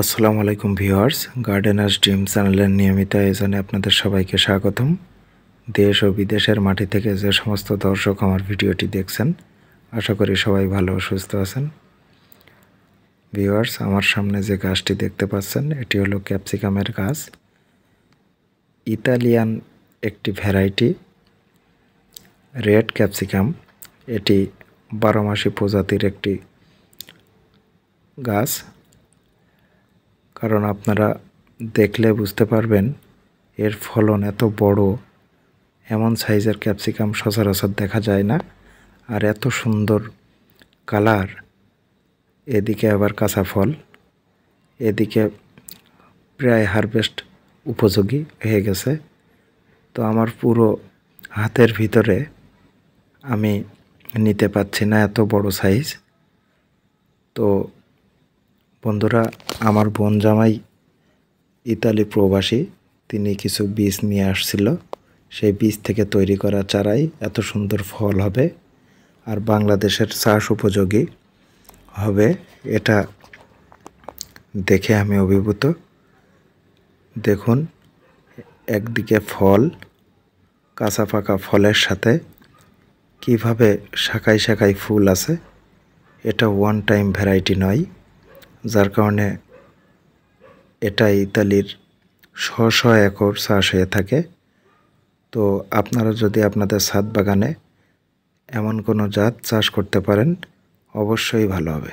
আসসালামু আলাইকুম viewers, গার্ডেনার্স dream চ্যানেলের নিয়মিত আয়োজনে আপনাদের সবাইকে স্বাগতম। দেশ ও বিদেশের মাটি থেকে যে সমস্ত দর্শক আমার ভিডিওটি দেখছেন, আশা করি সবাই ভালো ও সুস্থ আছেন। ভিউয়ার্স, আমার সামনে যে গাছটি দেখতে পাচ্ছেন এটি হলো ক্যাপসিকামের গাছ। ইতালিয়ান একটি ভ্যারাইটি রেড ক্যাপসিকাম। এটি 12 মাসি প্রজাতির একটি গাছ। কারণ আপনারা দেখলে বুঝতে পারবেন এর ফলন এত বড়, এমন সাইজের ক্যাপসিকাম সচরাচর দেখা যায় না। আর এত সুন্দর কালার, এদিকে আবার কাঁচা ফল, এদিকে প্রায় হারভেস্ট উপযোগী হয়ে গেছে। তো আমার পুরো হাতের ভিতরে আমি নিতে পারছি না, এত বড় সাইজ। তো বন্ধুরা, আমার বোন জামাই ইতালি প্রবাসী, তিনি কিছু বীজ নিয়ে আসছিল। সেই বীজ থেকে তৈরি করা চারাই এত সুন্দর ফল হবে আর বাংলাদেশের চাষ উপযোগী হবে, এটা দেখে আমি অভিভূত। দেখুন, একদিকে ফল, কাঁচা পাকা ফলের সাথে কিভাবে শাখায় শাখায় ফুল আছে। এটা ওয়ান টাইম ভ্যারাইটি নয়, যার কারণে এটা ইতালির শ একর চাষ হয়ে থাকে। তো আপনারা যদি আপনাদের ছাদ বাগানে এমন কোনো জাত চাষ করতে পারেন, অবশ্যই ভালো হবে।